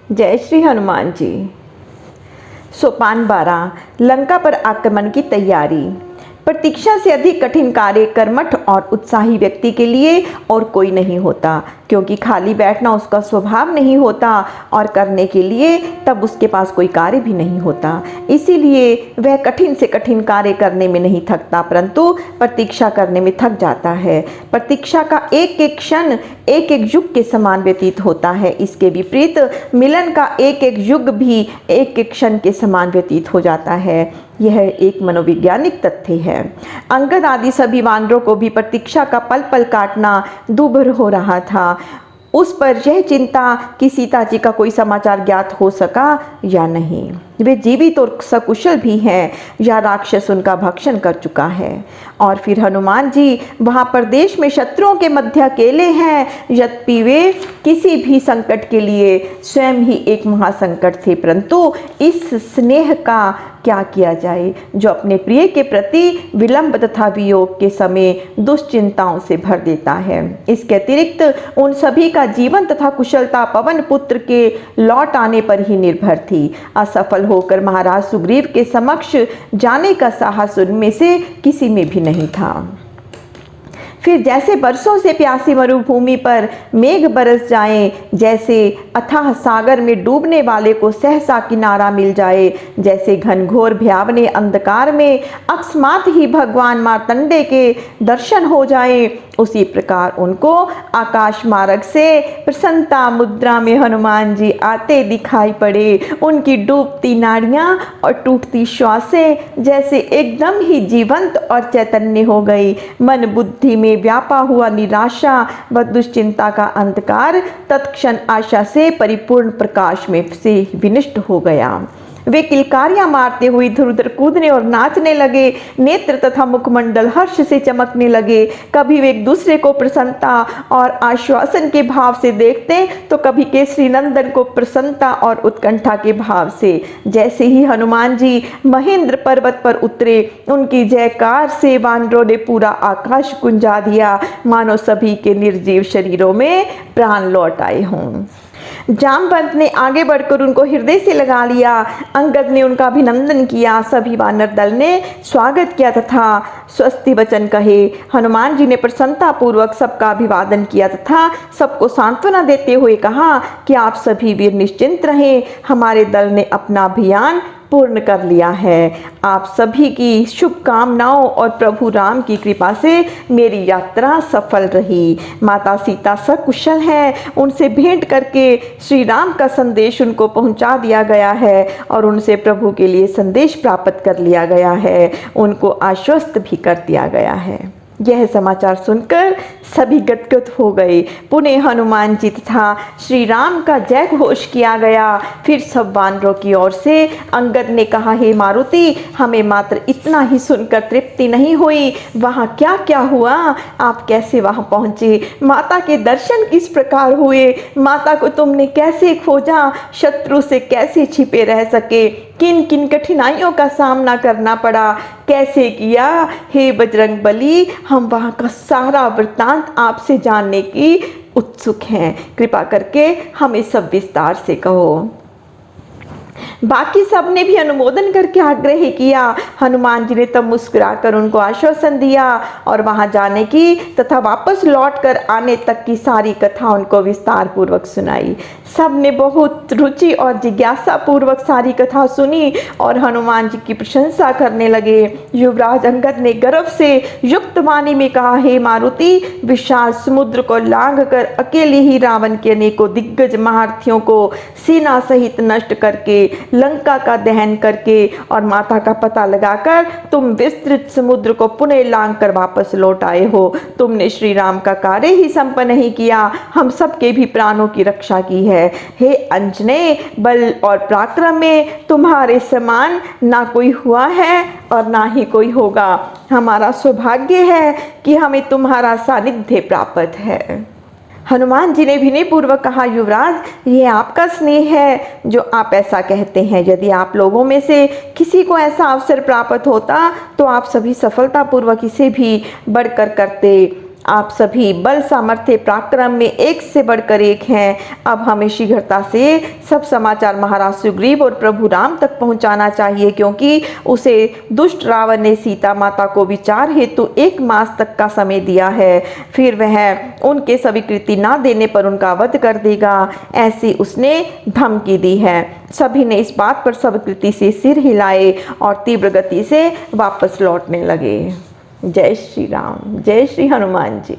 जय श्री हनुमान जी। सोपान 12 लंका पर आक्रमण की तैयारी। प्रतीक्षा से अधिक कठिन कार्य कर्मठ और उत्साही व्यक्ति के लिए और कोई नहीं होता, क्योंकि खाली बैठना उसका स्वभाव नहीं होता और करने के लिए तब उसके पास कोई कार्य भी नहीं होता। इसीलिए वह कठिन से कठिन कार्य करने में नहीं थकता, परंतु प्रतीक्षा करने में थक जाता है। प्रतीक्षा का एक एक क्षण एक एक युग के समान व्यतीत होता है। इसके विपरीत मिलन का एक एक युग भी एक एक क्षण के समान व्यतीत हो जाता है। यह एक मनोवैज्ञानिक तथ्य है। अंगद आदि सभी वानरों को भी प्रतीक्षा का पल पल काटना दूभर हो रहा था। उस पर यह चिंता कि सीता जी का कोई समाचार ज्ञात हो सका या नहीं, वे जीवित और सकुशल भी हैं या राक्षस उनका भक्षण कर चुका है। और फिर हनुमान जी वहाँ प्रदेश में शत्रुओं के मध्य अकेले हैं, यद्यपि वे किसी भी संकट के लिए स्वयं ही एक महासंकट थे, परंतु इस स्नेह का क्या किया जाए जो अपने प्रिय के प्रति विलंब तथा वियोग के समय दुश्चिंताओं से भर देता है। इसके अतिरिक्त उन सभी का जीवन तथा कुशलता पवन पुत्र के लौट आने पर ही निर्भर थी। असफल होकर महाराज सुग्रीव के समक्ष जाने का साहस उनमें से किसी में भी नहीं था। फिर जैसे बरसों से प्यासी मरुभूमि पर मेघ बरस जाएं, जैसे अथाह सागर में डूबने वाले को सहसा किनारा मिल जाए, जैसे घनघोर भयावने अंधकार में अकस्मात ही भगवान मार्तंडे के दर्शन हो जाए, उसी प्रकार उनको आकाश मार्ग से प्रसन्नता मुद्रा में हनुमान जी आते दिखाई पड़े। उनकी डूबती नाड़ियाँ और टूटती श्वासें जैसे एकदम ही जीवंत और चैतन्य हो गई। मन बुद्धि में व्यापा हुआ निराशा व दुश्चिंता का अंधकार तत्क्षण आशा से परिपूर्ण प्रकाश में से विनष्ट हो गया। वे किलकारियां मारते हुए इधर उधर कूदने और नाचने लगे। नेत्र तथा मुखमंडल हर्ष से चमकने लगे। कभी वे एक दूसरे को प्रसन्नता और आश्वासन के भाव से देखते, तो कभी केसरी नंदन को प्रसन्नता और उत्कंठा के भाव से। जैसे ही हनुमान जी महेंद्र पर्वत पर उतरे, उनकी जयकार से वानरों ने पूरा आकाश गुंजा दिया, मानो सभी के निर्जीव शरीरों में प्राण लौट आए हों। जामवंत ने आगे बढ़कर उनको हृदय से लगा लिया। अंगद ने उनका अभिनंदन किया। सभी वानर दल ने स्वागत किया तथा स्वस्ति वचन कहे। हनुमान जी ने प्रसन्नता पूर्वक सबका अभिवादन किया तथा सबको सांत्वना देते हुए कहा कि आप सभी वीर निश्चिंत रहें, हमारे दल ने अपना अभियान पूर्ण कर लिया है। आप सभी की शुभकामनाओं और प्रभु राम की कृपा से मेरी यात्रा सफल रही। माता सीता सकुशल हैं, उनसे भेंट करके श्री राम का संदेश उनको पहुंचा दिया गया है और उनसे प्रभु के लिए संदेश प्राप्त कर लिया गया है, उनको आश्वस्त भी कर दिया गया है। यह समाचार सुनकर सभी गदगद हो गए। पुनः हनुमान जी तथा श्री राम का जय घोष किया गया। फिर सब वानरों की ओर से अंगद ने कहा, हे मारुति, हमें मात्र इतना ही सुनकर तृप्ति नहीं हुई, वहाँ क्या क्या हुआ, आप कैसे वहाँ पहुँचे, माता के दर्शन किस प्रकार हुए, माता को तुमने कैसे खोजा, शत्रु से कैसे छिपे रह सके, किन किन कठिनाइयों का सामना करना पड़ा, कैसे किया। हे बजरंग बली, हम वहाँ का सारा वृत्तांत आपसे जानने की उत्सुक हैं, कृपा करके हमें सब विस्तार से कहो। बाकी सब ने भी अनुमोदन करके आग्रह किया। हनुमान जी ने तब मुस्कुराकर उनको आश्वासन दिया और वहां जाने की तथा वापस लौटकर आने तक की सारी कथा उनको विस्तार पूर्वक सुनाई। सब ने बहुत रुचि और जिज्ञासा पूर्वक सारी कथा सुनी और हनुमान जी की प्रशंसा करने लगे। युवराज अंगद ने गर्व से युक्त वाणी में कहा, हे मारुति, विशाल समुद्र को लांघ कर अकेले ही रावण के अनेकों दिग्गज महारथियों को सेना सहित नष्ट करके, लंका का दहन करके और माता का पता लगाकर तुम विस्तृत समुद्र को पुनः लांघ कर वापस लौट आए हो। तुमने श्री राम का कार्य ही संपन्न नहीं किया, हम सबके भी प्राणों की रक्षा की है। हे अंजने, बल और पराक्रम में तुम्हारे समान ना कोई हुआ है और ना ही कोई होगा। हमारा सौभाग्य है कि हमें तुम्हारा सानिध्य प्राप्त है। हनुमान जी ने विनय पूर्वक कहा, युवराज, ये आपका स्नेह है जो आप ऐसा कहते हैं। यदि आप लोगों में से किसी को ऐसा अवसर प्राप्त होता तो आप सभी सफलतापूर्वक इसे भी बढ़कर करते। आप सभी बल सामर्थ्य पराक्रम में एक से बढ़कर एक हैं। अब हमें शीघ्रता से सब समाचार महाराज सुग्रीव और प्रभु राम तक पहुंचाना चाहिए, क्योंकि उसे दुष्ट रावण ने सीता माता को विचार हेतु 1 मास तक का समय दिया है। फिर वह उनके स्वीकृति ना देने पर उनका वध कर देगा, ऐसी उसने धमकी दी है। सभी ने इस बात पर स्वीकृति से सिर हिलाए और तीव्र गति से वापस लौटने लगे। जय श्री राम, जय श्री हनुमान जी।